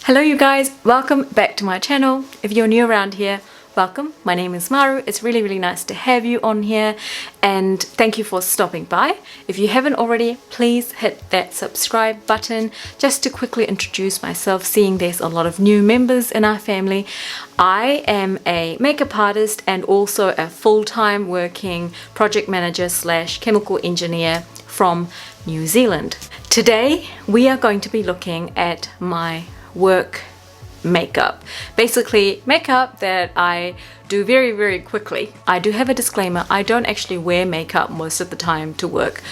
Hello you guys, welcome back to my channel. If you're new around here, welcome. My name is Maaru. It's really nice to have you on here and thank you for stopping by. If you haven't already, please hit that subscribe button. Just to quickly introduce myself, seeing there's a lot of new members in our family. I am a makeup artist and also a full-time working project manager / chemical engineer from New Zealand. Today we are going to be looking at my work makeup, basically makeup that I do very quickly. I do have a disclaimer, I don't actually wear makeup most of the time to work.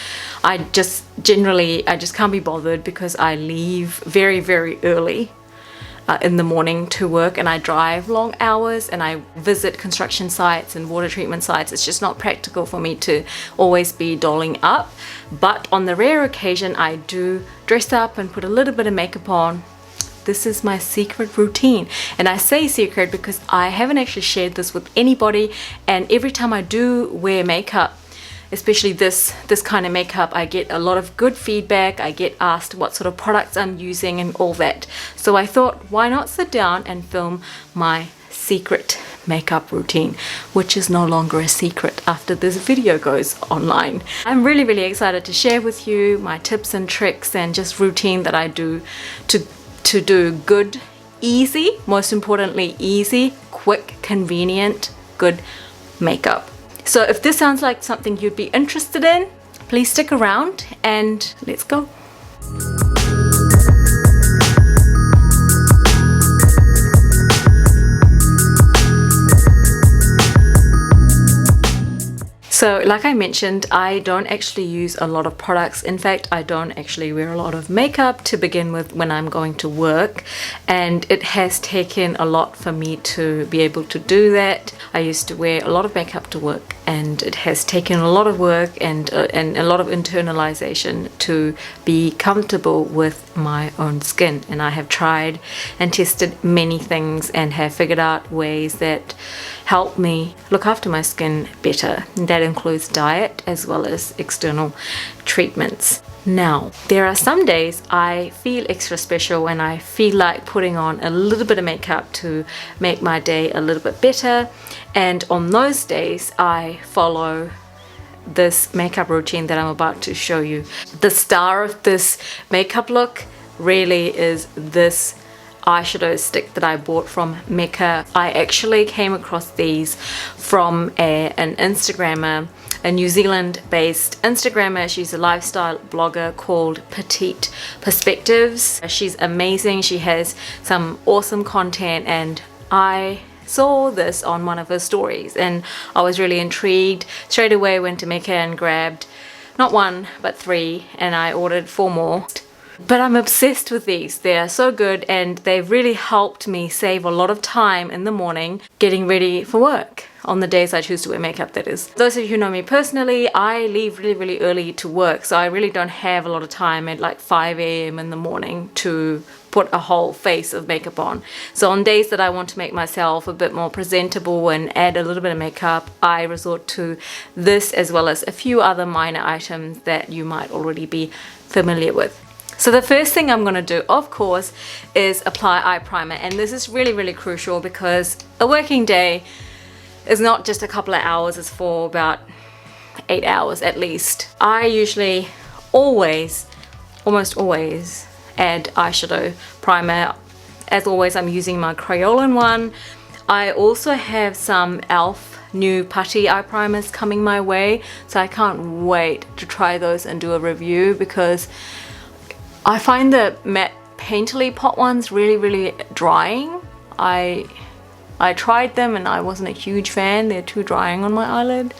I just can't be bothered because I leave very early in the morning to work, and I drive long hours and I visit construction sites and water treatment sites. It's just not practical for me to always be dolling up, but on the rare occasion I do dress up and put a little bit of makeup on. This is my secret routine, and I say secret because I haven't actually shared this with anybody, and every time I do wear makeup, especially this kind of makeup, I get a lot of good feedback. I get asked what sort of products I'm using and all that. So I thought, why not sit down and film my secret makeup routine, which is no longer a secret after this video goes online. I'm really excited to share with you my tips and tricks and just routine that I do to do good, easy, most importantly easy, quick, convenient, good makeup. So if this sounds like something you'd be interested in, please stick around and let's go. So like I mentioned, I don't actually use a lot of products. In fact, I don't actually wear a lot of makeup to begin with when I'm going to work, and it has taken a lot for me to be able to do that. I used to wear a lot of makeup to work, and it has taken a lot of work and a lot of internalization to be comfortable with my own skin. And I have tried and tested many things and have figured out ways that help me look after my skin better. And that includes diet as well as external treatments. Now, there are some days I feel extra special and I feel like putting on a little bit of makeup to make my day a little bit better. And on those days, I follow this makeup routine that I'm about to show you. The star of this makeup look really is this eyeshadow stick that I bought from Mecca. I actually came across these from an Instagrammer, a New Zealand based Instagrammer. She's a lifestyle blogger called Petite Perspectives. She's amazing. She has some awesome content, and I saw this on one of her stories and I was really intrigued. Straight away went to Mecca and grabbed not one but 3, and I ordered 4 more. But I'm obsessed with these. They are so good and they've really helped me save a lot of time in the morning getting ready for work, on the days I choose to wear makeup, that is. Those of you who know me personally, I leave really early to work, so I really don't have a lot of time at like 5 a.m. in the morning to put a whole face of makeup on. So on days that I want to make myself a bit more presentable and add a little bit of makeup, I resort to this as well as a few other minor items that you might already be familiar with. So the first thing I'm going to do, of course, is apply eye primer, and this is really crucial because a working day is not just a couple of hours, it's for about 8 hours at least. I usually almost always add eyeshadow primer. As always, I'm using my Crayolan one. I also have some e.l.f. new putty eye primers coming my way, so I can't wait to try those and do a review because I find the matte painterly pot ones really drying. I tried them and I wasn't a huge fan. They're too drying on my eyelid.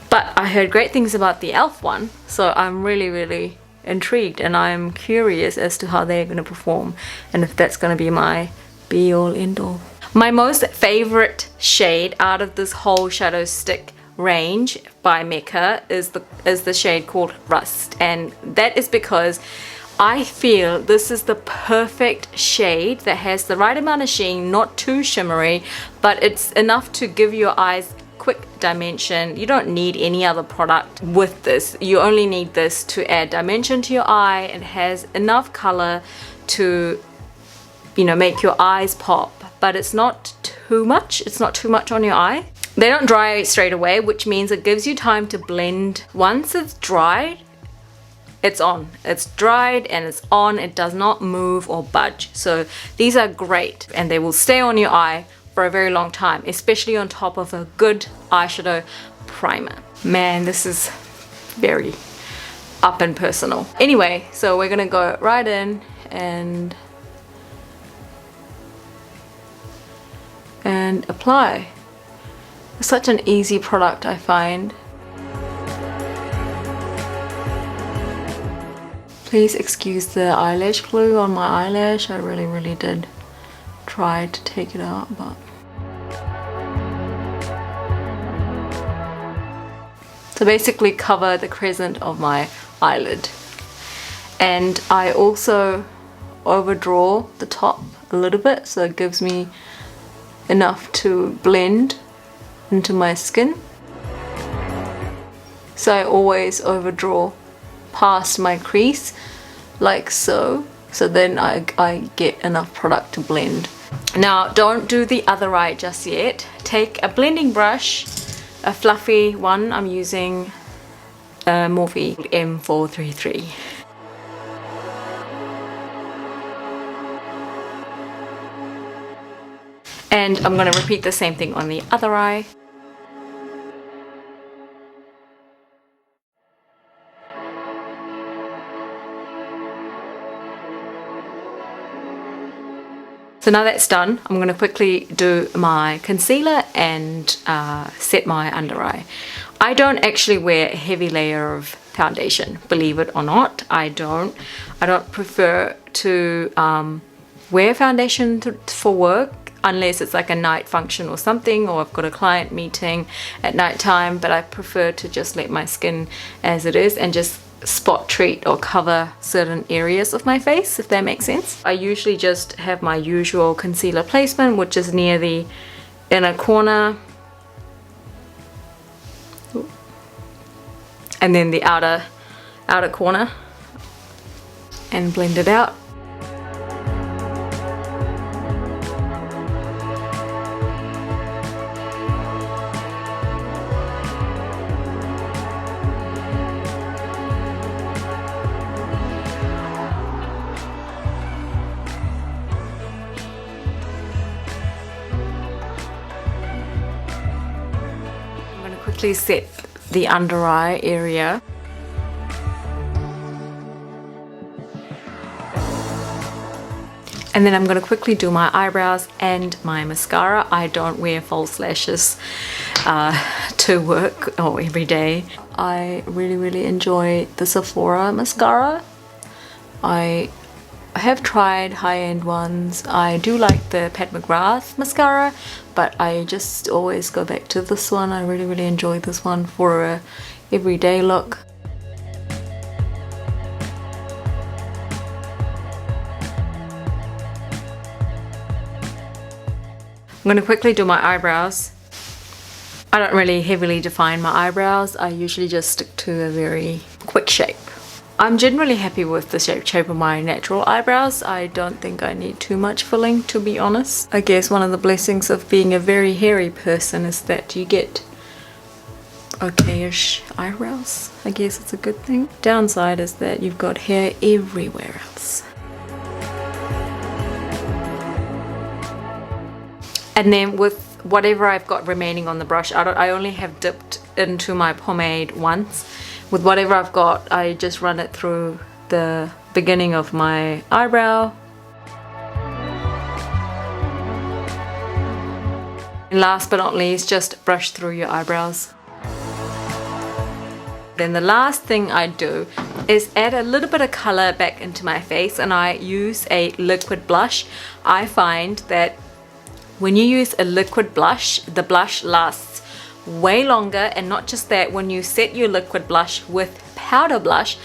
But I heard great things about the e.l.f. one, so I'm really intrigued and I'm curious as to how they're going to perform and if that's going to be my be-all end-all. My most favorite shade out of this whole shadow stick range by Mecca is the shade called Rust, and that is because I feel this is the perfect shade that has the right amount of sheen, not too shimmery, but it's enough to give your eyes quick dimension. You don't need any other product with this. You only need this to add dimension to your eye. It has enough color to you know, make your eyes pop, but it's not too much. It's not too much on your eye. They don't dry straight away, which means it gives you time to blend. Once it's dried, it's on. It's dried and it's on. It does not move or budge. So these are great and they will stay on your eye for a very long time, especially on top of a good eyeshadow primer. Man, this is very up and personal. Anyway, so we're gonna go right in and apply. It's such an easy product, I find. Please excuse the eyelash glue on my eyelash. I really did try to take it out, but so basically cover the crescent of my eyelid. And I also overdraw the top a little bit, so it gives me enough to blend into my skin. So I always overdraw past my crease like so, so then I get enough product to blend. Now don't do the other eye just yet. Take a blending brush, a fluffy one. I'm using Morphe M433. And I'm going to repeat the same thing on the other eye. So now that's done, I'm going to quickly do my concealer and set my under eye. I don't actually wear a heavy layer of foundation, believe it or not. I don't prefer to wear foundation for work unless it's like a night function or something, or I've got a client meeting at night time, but I prefer to just let my skin as it is and just spot treat or cover certain areas of my face, if that makes sense. I usually just have my usual concealer placement, which is near the inner corner and then the outer corner, and blend it out. Quickly set the under eye area. And then I'm going to quickly do my eyebrows and my mascara. I don't wear false lashes to work or every day. I really enjoy the Sephora mascara. I have tried high-end ones. I do like the Pat McGrath mascara, but I just always go back to this one. I really enjoy this one for a everyday look. I'm going to quickly do my eyebrows. I don't really heavily define my eyebrows. I usually just stick to a very quick shape. I'm generally happy with the shape of my natural eyebrows. I don't think I need too much filling, to be honest. I guess one of the blessings of being a very hairy person is that you get okay-ish eyebrows. I guess it's a good thing. Downside is that you've got hair everywhere else. And then with whatever I've got remaining on the brush, I only have dipped into my pomade once. With whatever I've got, I just run it through the beginning of my eyebrow. And last but not least, just brush through your eyebrows. Then the last thing I do is add a little bit of color back into my face, and I use a liquid blush. I find that when you use a liquid blush, the blush lasts way longer, and not just that, when you set your liquid blush with powder blush,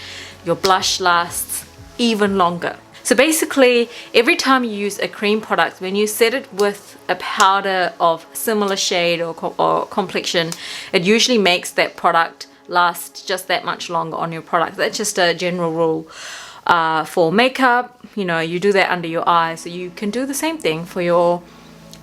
your blush lasts even longer. So basically, every time you use a cream product, when you set it with a powder of similar shade or complexion, it usually makes that product last just that much longer on your product. That's just a general rule for makeup, you know, you do that under your eyes. So you can do the same thing for your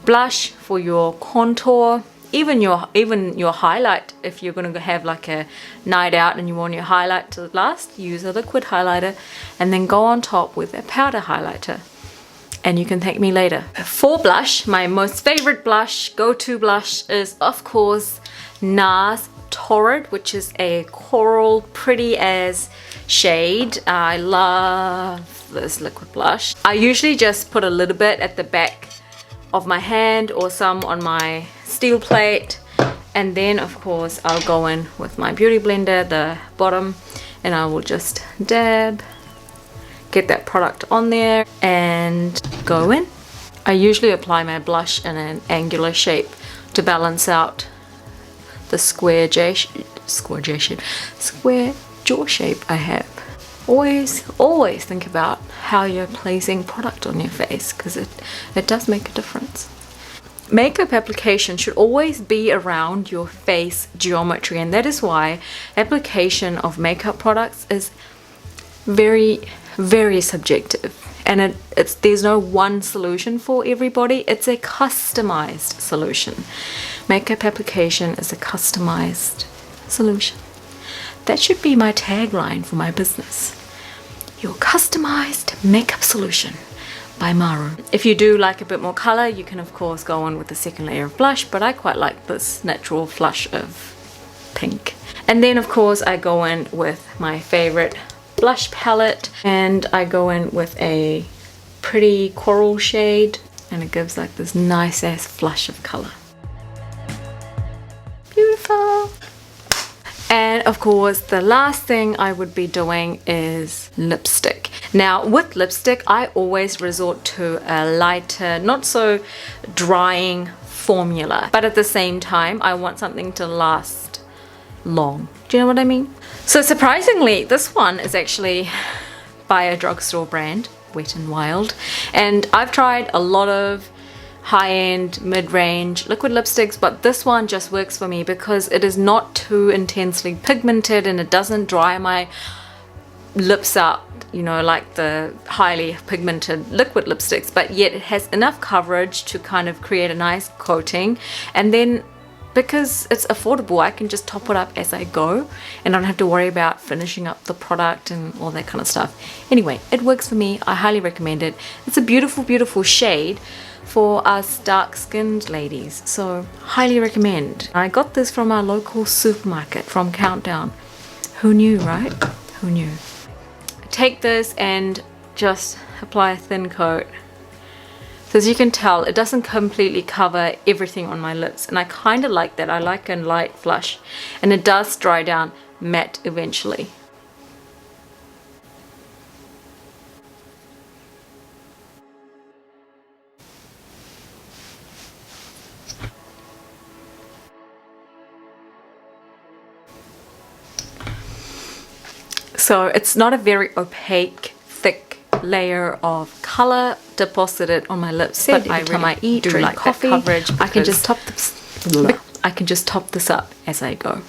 blush, for your contour, even your highlight. If you're going to have like a night out and you want your highlight to last, use a liquid highlighter and then go on top with a powder highlighter. And you can thank me later. For blush, my most favorite blush, go-to blush, is of course NARS Torrid, which is a coral pretty as shade. I love this liquid blush. I usually just put a little bit at the back of my hand or some on my steel plate, and then of course I'll go in with my beauty blender, the bottom, and I will just dab, get that product on there and go in. I usually apply my blush in an angular shape to balance out the square jaw shape I have. Always think about how you're placing product on your face, because it does make a difference. Makeup application should always be around your face geometry, and that is why application of makeup products is very subjective, and there's no one solution for everybody. It's a customized solution. Makeup application is a customized solution. That should be my tagline for my business. Your customized makeup solution by Maaru. If you do like a bit more color, you can of course go on with the second layer of blush, but I quite like this natural flush of pink. And then of course I go in with my favorite blush palette, and I go in with a pretty coral shade, and it gives like this nice ass flush of color. Beautiful. And of course the last thing I would be doing is lipstick. Now with lipstick I always resort to a lighter, not so drying formula, but at the same time I want something to last long. Do you know what I mean? So surprisingly, this one is actually by a drugstore brand, Wet n Wild, and I've tried a lot of high-end, mid-range liquid lipsticks, but this one just works for me because it is not too intensely pigmented and it doesn't dry my lips out, you know, like the highly pigmented liquid lipsticks, but yet it has enough coverage to kind of create a nice coating. And then because it's affordable, I can just top it up as I go and I don't have to worry about finishing up the product and all that kind of stuff. Anyway, it works for me. I highly recommend it. It's a beautiful shade for us dark-skinned ladies, so highly recommend. I got this from our local supermarket from Countdown. Who knew, right? Who knew? Take this and just apply a thin coat. So as you can tell, it doesn't completely cover everything on my lips, and I kind of like that. I like a light flush, and it does dry down matte eventually. So it's not a very opaque, thick layer of color deposited on my lips, but every time I eat, drink like coffee, coverage, I can just top this up as I go.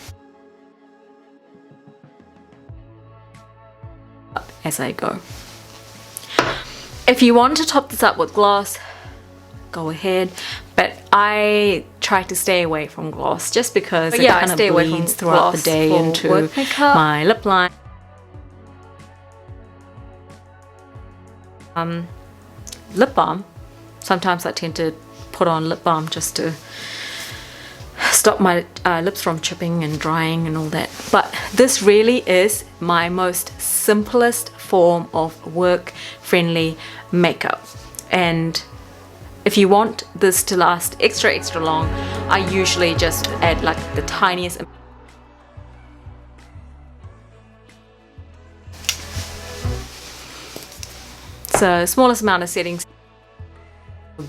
If you want to top this up with gloss, go ahead, but I try to stay away from gloss just because it kind of bleeds throughout the day into my lip line. Lip balm, sometimes I tend to put on lip balm just to stop my lips from chipping and drying and all that, but this really is my most simplest form of work friendly makeup. And if you want this to last extra long, I usually just add like the tiniest so smallest amount of settings,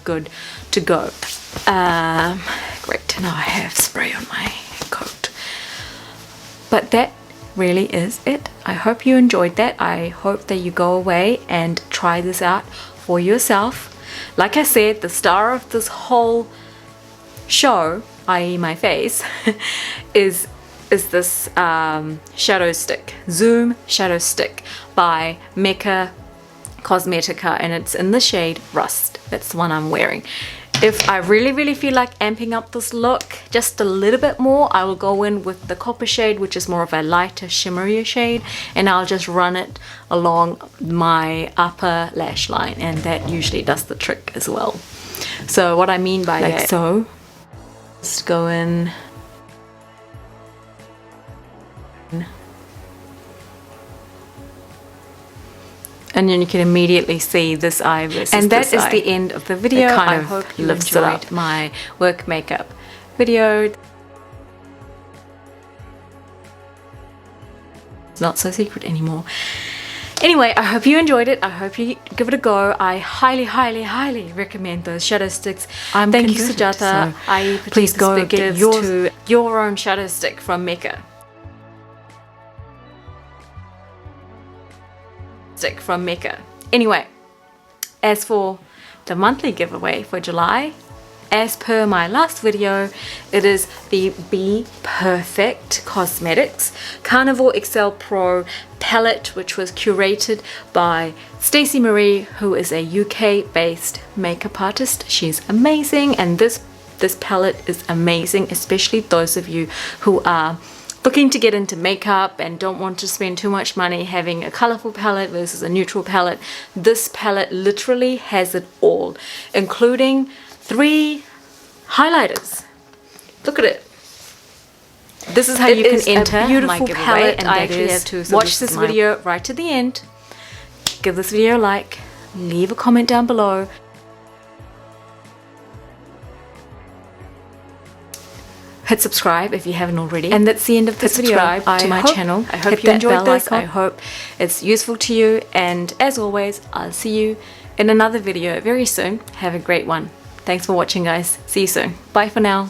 good to go. Great, now I have spray on my coat. But that really is it. I hope you enjoyed that. I hope that you go away and try this out for yourself. Like I said, the star of this whole show, i.e. my face, is is this shadow stick, Zoom shadow stick by Mecca Cosmetica, and it's in the shade Rust. That's the one I'm wearing. If I really feel like amping up this look just a little bit more, I will go in with the copper shade, which is more of a lighter shimmerier shade, and I'll just run it along my upper lash line, and that usually does the trick as well. So what I mean by that, so just go in and then you can immediately see this eye versus and that is the end of the video. I hope you enjoyed my work makeup video. It's not so secret anymore. Anyway, I hope you enjoyed it. I hope you give it a go. I highly recommend those shadow sticks. Thank you, Sujata. So please go get your own shadow stick from Mecca. Anyway, as for the monthly giveaway for July, as per my last video, it is the Be Perfect Cosmetics Carnivore XL Pro palette, which was curated by Stacey Marie, who is a UK based makeup artist. She's amazing, and this palette is amazing, especially those of you who are looking to get into makeup and don't want to spend too much money having a colorful palette versus a neutral palette. This palette literally has it all, including 3 highlighters. Look at it. This is how you can enter a beautiful palette, and I actually have to watch this video right to the end. Give this video a like, leave a comment down below. Hit subscribe if you haven't already. And that's the end of this video. To my channel. I hope you enjoyed this. I hope it's useful to you. And as always, I'll see you in another video very soon. Have a great one. Thanks for watching, guys. See you soon. Bye for now.